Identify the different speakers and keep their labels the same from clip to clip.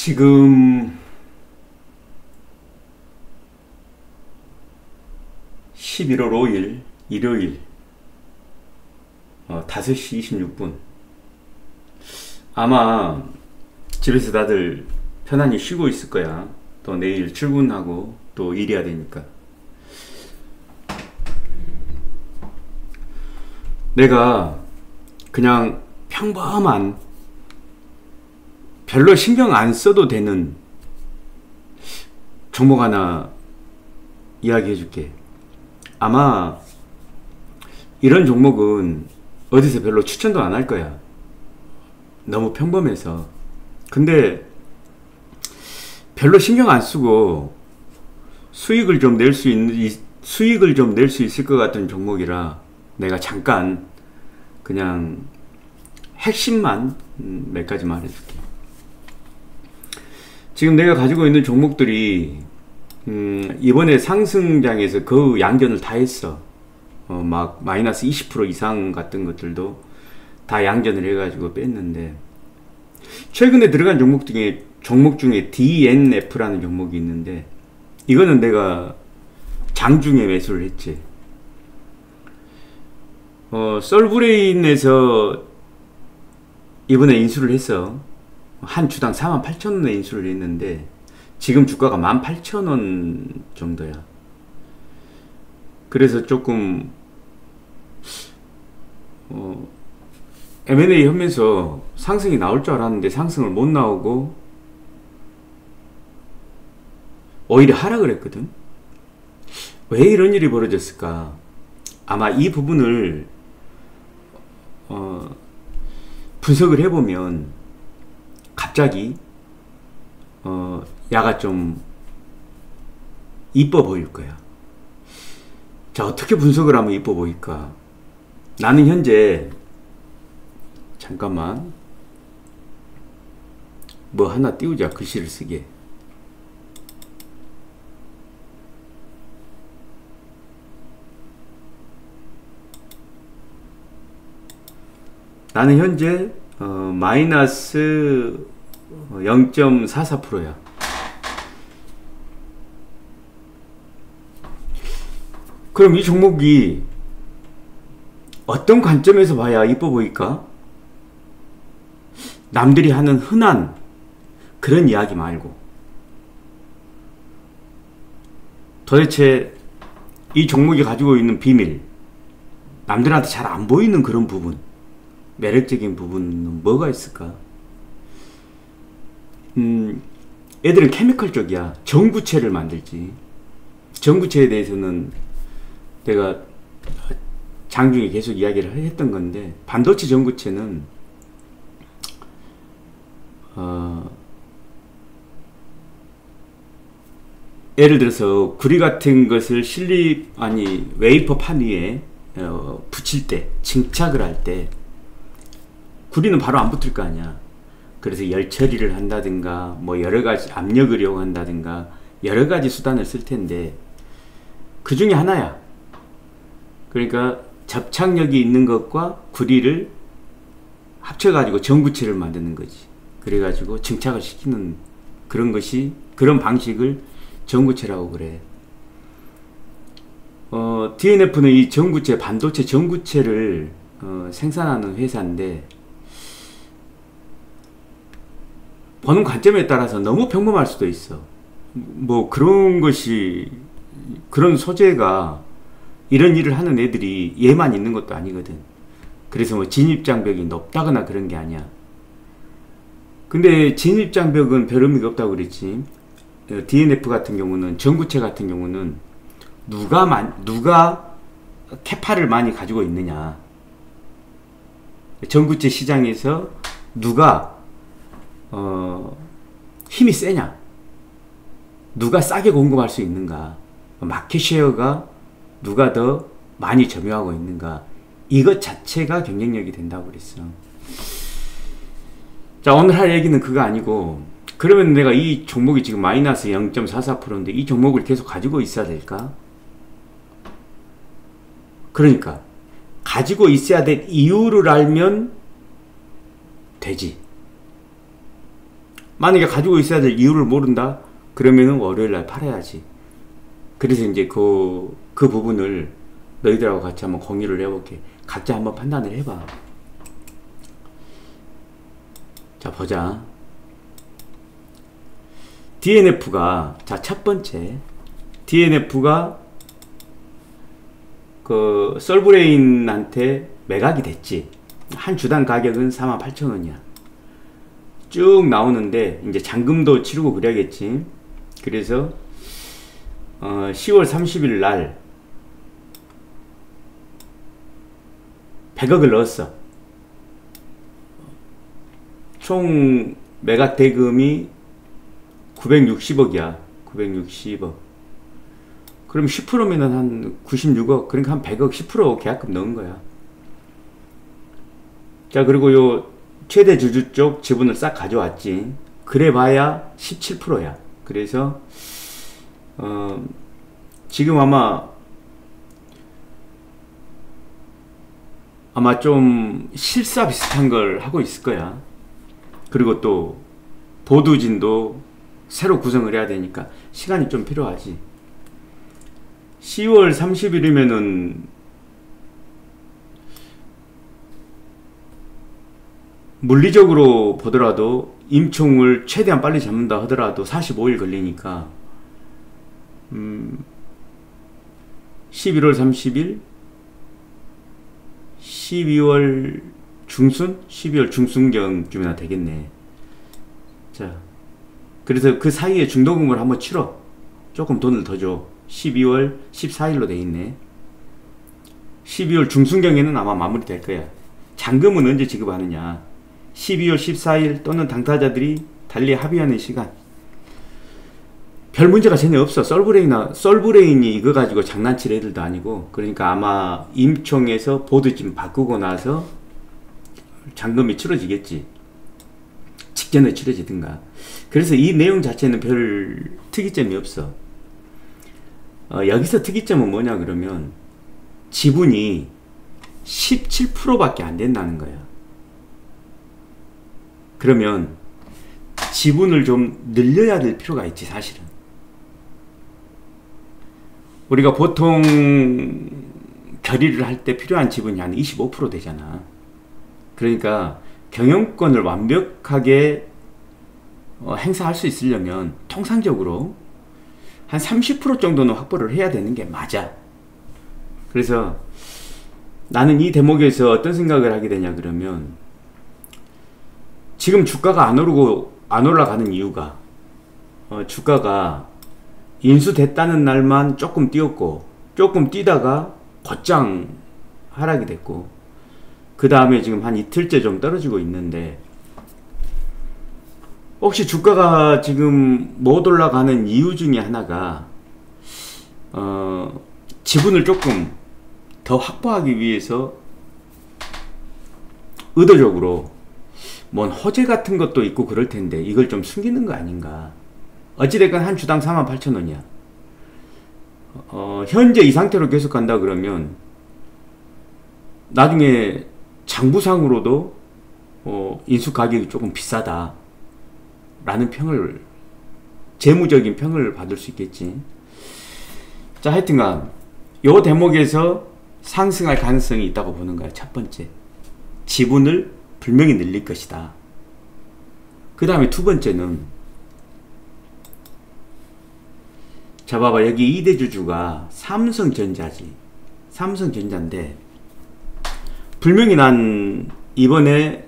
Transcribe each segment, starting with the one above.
Speaker 1: 지금 11월 5일 일요일 5시 26분. 아마 집에서 다들 편안히 쉬고 있을 거야. 또 내일 출근하고 또 일해야 되니까. 내가 그냥 평범한, 별로 신경 안 써도 되는 종목 하나 이야기해 줄게. 아마 이런 종목은 어디서 별로 추천도 안 할 거야. 너무 평범해서. 근데 별로 신경 안 쓰고 수익을 좀 낼 수 있을 것 같은 종목이라 내가 잠깐 그냥 핵심만 몇 가지 말해줄게. 지금 내가 가지고 있는 종목들이 이번에 상승장에서 그 양견을 다 했어. 막 마이너스 20% 이상 같은 것들도 다 양견을 해가지고 뺐는데, 최근에 들어간 종목 중에 DNF라는 종목이 있는데, 이거는 내가 장중에 매수를 했지. 썰브레인에서 이번에 인수를 했어. 한 주당 48,000원에 인수를 했는데 지금 주가가 18,000원 정도야. 그래서 조금 M&A 하면서 상승이 나올 줄 알았는데 상승을 못 나오고 오히려 하락을 했거든. 왜 이런 일이 벌어졌을까? 아마 이 부분을 분석을 해보면 갑자기 야가 좀 이뻐 보일 거야. 자, 어떻게 분석을 하면 이뻐 보일까? 나는 현재, 잠깐만, 뭐 하나 띄우자. 글씨를 쓰게. 나는 현재 마이너스 0.44%야. 그럼 이 종목이 어떤 관점에서 봐야 이뻐 보일까? 남들이 하는 흔한 그런 이야기 말고, 도대체 이 종목이 가지고 있는 비밀, 남들한테 잘 안 보이는 그런 부분, 매력적인 부분은 뭐가 있을까? 애들은 케미컬 쪽이야. 전구체를 만들지. 전구체에 대해서는 내가 장중에 계속 이야기를 했던 건데, 반도체 전구체는 예를 들어서 구리 같은 것을 웨이퍼 판 위에 붙일 때, 증착을 할 때 구리는 바로 안 붙을 거 아니야. 그래서 열 처리를 한다든가 뭐 여러가지 압력을 이용한다든가 여러가지 수단을 쓸 텐데, 그 중에 하나야. 그러니까 접착력이 있는 것과 구리를 합쳐가지고 전구체를 만드는 거지. 그래가지고 증착을 시키는 그런 방식을 전구체라고 그래. DNF는 이 전구체, 반도체 전구체를 생산하는 회사인데, 보는 관점에 따라서 너무 평범할 수도 있어. 뭐 그런 소재가, 이런 일을 하는 애들이 얘만 있는 것도 아니거든. 그래서 뭐 진입장벽이 높다거나 그런 게 아니야. 근데 진입장벽은 별 의미가 없다고 그랬지. DNF 같은 경우는, 전구체 같은 경우는 누가 캐파를 많이 가지고 있느냐, 전구체 시장에서 누가 힘이 세냐, 누가 싸게 공급할 수 있는가, 마켓쉐어가 누가 더 많이 점유하고 있는가, 이것 자체가 경쟁력이 된다고 그랬어. 자, 오늘 할 얘기는 그거 아니고, 그러면 내가 이 종목이 지금 마이너스 0.44%인데 이 종목을 계속 가지고 있어야 될까? 그러니까 가지고 있어야 될 이유를 알면 되지. 만약에 가지고 있어야 될 이유를 모른다? 그러면은 월요일날 팔아야지. 그래서 이제 그 부분을 너희들하고 같이 한번 공유를 해볼게. 각자 한번 판단을 해봐. 자, 보자. DNF가, 자, 첫 번째. DNF가 그 솔브레인한테 매각이 됐지. 한 주당 가격은 48,000원이야. 쭉 나오는데 이제 잔금도 치르고 그래야겠지. 그래서 10월 30일 날 100억을 넣었어. 총 매각 대금이 960억이야. 960억. 그럼 10%면은 한 96억. 그러니까 한 100억 10% 계약금 넣은 거야. 자, 그리고 요 최대 주주 쪽 지분을 싹 가져왔지. 그래 봐야 17%야. 그래서 지금 아마 좀 실사 비슷한 걸 하고 있을 거야. 그리고 또 보두진도 새로 구성을 해야 되니까 시간이 좀 필요하지. 10월 30일이면은 물리적으로 보더라도 임총을 최대한 빨리 잡는다 하더라도 45일 걸리니까 11월 30일 12월 중순? 12월 중순경쯤이나 되겠네. 자, 그래서 그 사이에 중도금을 한번 치러. 조금 돈을 더 줘. 12월 14일로 돼 있네. 12월 중순경에는 아마 마무리 될 거야. 잔금은 언제 지급하느냐? 12월 14일 또는 당사자들이 달리 합의하는 시간. 별 문제가 전혀 없어. 솔브레인이 이거 가지고 장난칠 애들도 아니고. 그러니까 아마 임총에서 보드진 바꾸고 나서 잔금이 치러지겠지. 직전에 치러지든가. 그래서 이 내용 자체는 별 특이점이 없어. 여기서 특이점은 뭐냐 그러면 지분이 17%밖에 안 된다는 거야. 그러면 지분을 좀 늘려야 될 필요가 있지, 사실은. 우리가 보통 결의를 할 때 필요한 지분이 한 25% 되잖아. 그러니까 경영권을 완벽하게 행사할 수 있으려면 통상적으로 한 30% 정도는 확보를 해야 되는 게 맞아. 그래서 나는 이 대목에서 어떤 생각을 하게 되냐 그러면 지금 주가가 안 올라가는 이유가 주가가 인수됐다는 날만 조금 뛰었고 조금 뛰다가 곧장 하락이 됐고 그 다음에 지금 한 이틀째 좀 떨어지고 있는데 혹시 주가가 지금 못 올라가는 이유 중에 하나가 지분을 조금 더 확보하기 위해서 의도적으로 뭔 호재 같은 것도 있고 그럴 텐데 이걸 좀 숨기는 거 아닌가. 어찌됐건 한 주당 48,000원이야. 현재 이 상태로 계속 간다 그러면 나중에 장부상으로도 인수 가격이 조금 비싸다 라는 평을, 재무적인 평을 받을 수 있겠지. 자, 하여튼간 요 대목에서 상승할 가능성이 있다고 보는 거야. 첫 번째, 지분을 분명히 늘릴 것이다. 그 다음에 두 번째는, 자 봐봐, 여기 2대 주주가 삼성전자지. 삼성전자인데 분명히 난 이번에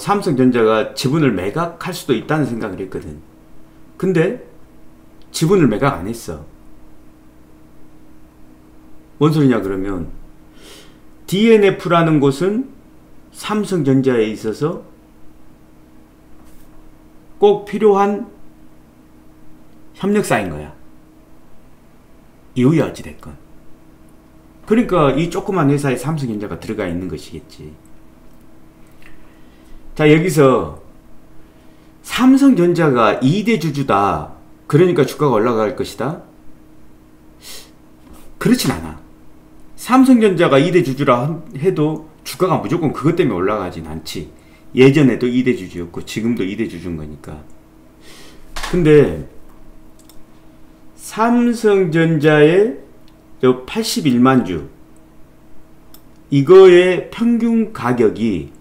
Speaker 1: 삼성전자가 지분을 매각할 수도 있다는 생각을 했거든. 근데 지분을 매각 안 했어. 뭔 소리냐 그러면 DNF라는 곳은 삼성전자에 있어서 꼭 필요한 협력사인 거야. 이유야 어찌됐건. 그러니까 이 조그만 회사에 삼성전자가 들어가 있는 것이겠지. 자, 여기서 삼성전자가 2대 주주다. 그러니까 주가가 올라갈 것이다. 그렇진 않아. 삼성전자가 2대 주주라 해도 주가가 무조건 그것 때문에 올라가진 않지. 예전에도 2대 주주였고 지금도 2대 주주인 거니까. 근데 삼성전자의 81만 주 이거의 평균 가격이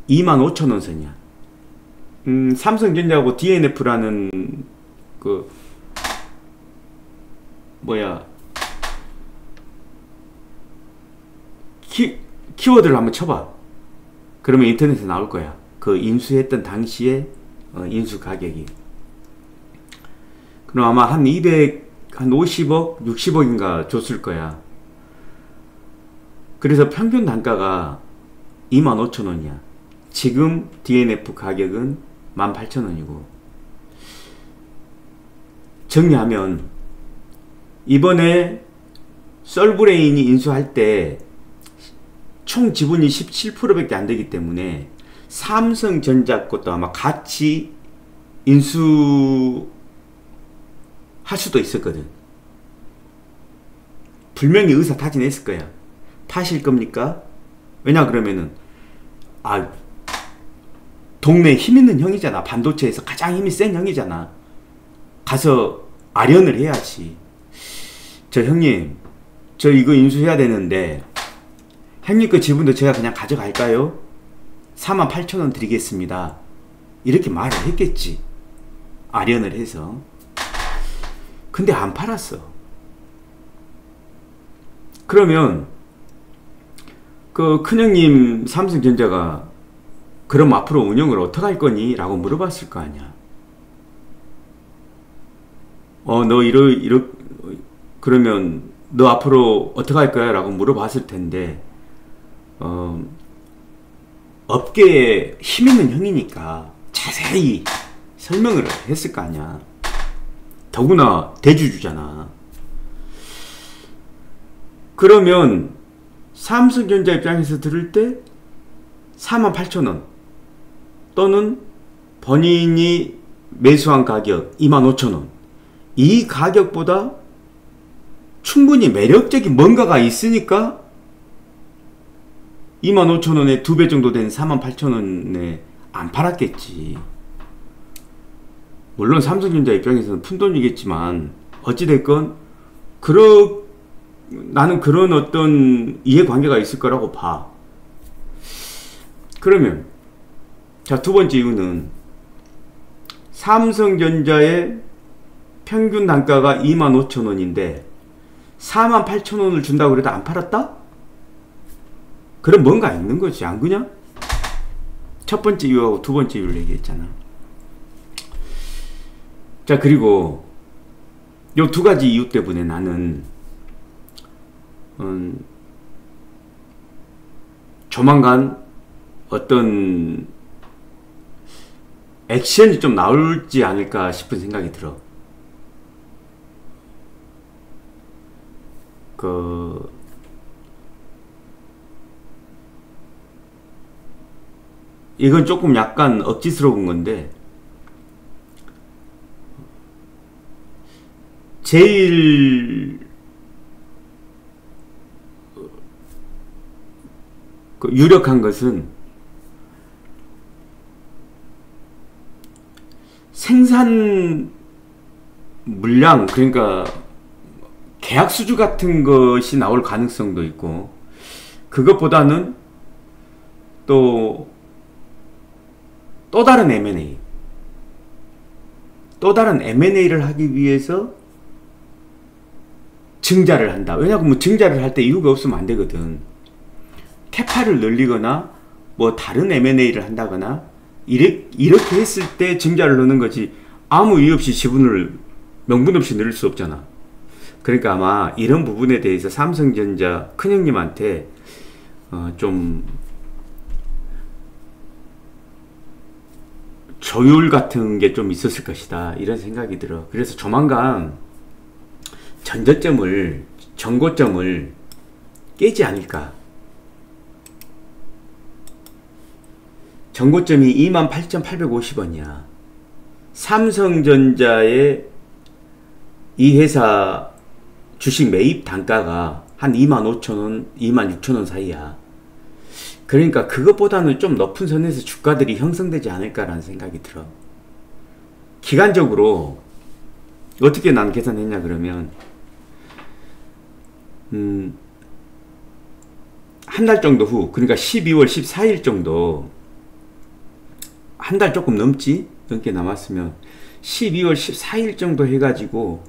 Speaker 1: 25,000원 선이야. 삼성전자하고 DNF라는 그 뭐야 키워드를 한번 쳐봐. 그러면 인터넷에 나올 거야. 그 인수했던 당시에 인수 가격이. 그럼 아마 한 50억, 60억인가 줬을 거야. 그래서 평균 단가가 25,000원이야. 지금 DNF 가격은 18,000원이고. 정리하면 이번에 썰브레인이 인수할 때 총 지분이 17%밖에 안 되기 때문에 삼성전자 것도 아마 같이 인수할 수도 있었거든. 분명히 의사 타진했을 거야. 파실 겁니까? 왜냐 그러면은 동네 힘 있는 형이잖아. 반도체에서 가장 힘이 센 형이잖아. 가서 아련을 해야지. 저 형님, 저 이거 인수해야 되는데 형님 그 지분도 제가 그냥 가져갈까요? 48,000원 드리겠습니다. 이렇게 말을 했겠지. 아련을 해서. 근데 안 팔았어. 그러면 그 큰형님 삼성전자가 그럼 앞으로 운영을 어떻게 할 거니? 라고 물어봤을 거 아니야. 너 그러면 너 앞으로 어떻게 할 거야? 라고 물어봤을 텐데 업계에 힘 있는 형이니까 자세히 설명을 했을 거 아니야. 더구나 대주주잖아. 그러면 삼성전자 입장에서 들을 때 48,000원 또는 본인이 매수한 가격 25,000원, 이 가격보다 충분히 매력적인 뭔가가 있으니까 25,000원에 2배 정도 된 48,000원에 안 팔았겠지. 물론 삼성전자 입장에서는 푼돈이겠지만 어찌됐건 나는 그런 어떤 이해관계가 있을 거라고 봐. 그러면 자, 두 번째 이유는 삼성전자의 평균 단가가 25,000원인데 48,000원을 준다고 그래도 안 팔았다? 그럼 뭔가 있는 거지, 안 그냐? 첫 번째 이유하고 두 번째 이유를 얘기했잖아. 자, 그리고 요 두 가지 이유 때문에 나는 조만간 어떤 액션이 좀 나올지 않을까 싶은 생각이 들어. 이건 조금 약간 억지스러운 건데, 제일 유력한 것은 생산 물량, 그러니까 계약 수주 같은 것이 나올 가능성도 있고, 그것보다는 또 다른 M&A, 또 다른 M&A를 하기 위해서 증자를 한다. 왜냐하면 증자를 할 때 이유가 없으면 안 되거든. 캐파를 늘리거나 뭐 다른 M&A를 한다거나 이렇게 했을 때 증자를 넣는 거지, 아무 이유 없이 지분을 명분 없이 늘릴 수 없잖아. 그러니까 아마 이런 부분에 대해서 삼성전자 큰형님한테 좀 조율 같은 게 좀 있었을 것이다, 이런 생각이 들어. 그래서 조만간 전고점을 깨지 않을까. 전고점이 28,850원이야. 삼성전자의 이 회사 주식 매입 단가가 한 25,000원, 26,000원 사이야. 그러니까 그것보다는 좀 높은 선에서 주가들이 형성되지 않을까라는 생각이 들어. 기간적으로 어떻게 난 계산했냐 그러면 한 달 정도 후, 그러니까 12월 14일 정도, 한 달 조금 넘게 남았으면 12월 14일 정도 해가지고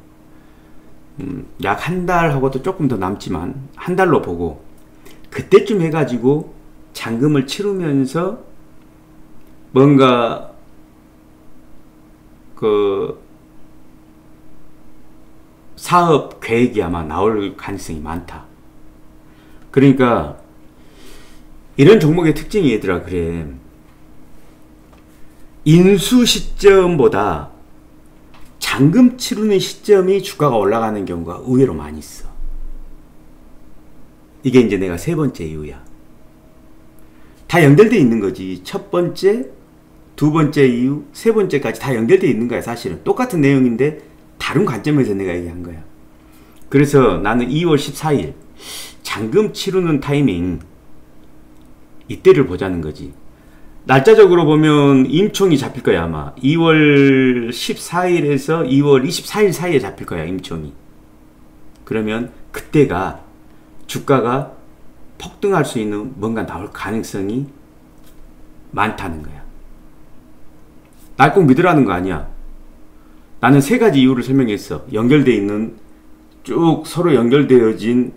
Speaker 1: 약 한 달하고도 조금 더 남지만 한 달로 보고 그때쯤 해가지고 잔금을 치르면서 뭔가 그 사업 계획이 아마 나올 가능성이 많다. 그러니까 이런 종목의 특징이 얘들아 그래. 인수 시점보다 잔금 치르는 시점이 주가가 올라가는 경우가 의외로 많이 있어. 이게 이제 내가 세 번째 이유야. 다 연결되어 있는 거지. 첫 번째, 두 번째 이유, 세 번째까지 다 연결되어 있는 거야. 사실은 똑같은 내용인데 다른 관점에서 내가 얘기한 거야. 그래서 나는 2월 14일 잔금 치르는 타이밍, 이때를 보자는 거지. 날짜적으로 보면 임총이 잡힐 거야. 아마 2월 14일에서 2월 24일 사이에 잡힐 거야. 임총이. 그러면 그때가 주가가 폭등할 수 있는 뭔가 나올 가능성이 많다는 거야. 날 꼭 믿으라는 거 아니야. 나는 세 가지 이유를 설명했어. 연결되어 있는, 쭉 서로 연결되어진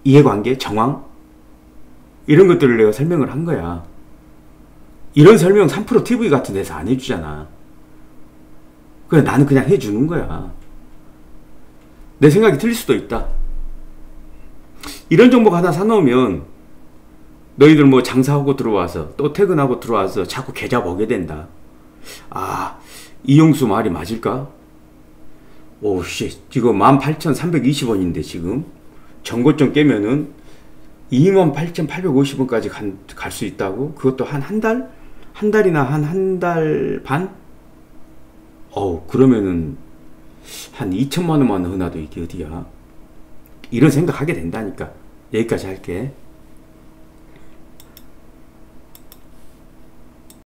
Speaker 1: 이해관계, 정황, 이런 것들을 내가 설명을 한 거야. 이런 설명 3프로 TV 같은 데서 안 해주잖아. 그래, 나는 그냥 해주는 거야. 내 생각이 틀릴 수도 있다. 이런 정보 하나 사놓으면 너희들 뭐 장사하고 들어와서 또 퇴근하고 들어와서 자꾸 계좌 보게 된다. 아, 이용수 말이 맞을까? 오씨, 지금 18,320원인데 지금 전고점 깨면은 28,850원까지 갈 수 있다고? 그것도 한 달? 한 달이나 한 달 반? 그러면은 한 2천만 원만 흔나도 이게 어디야? 이런 생각하게 된다니까. 여기까지 할게.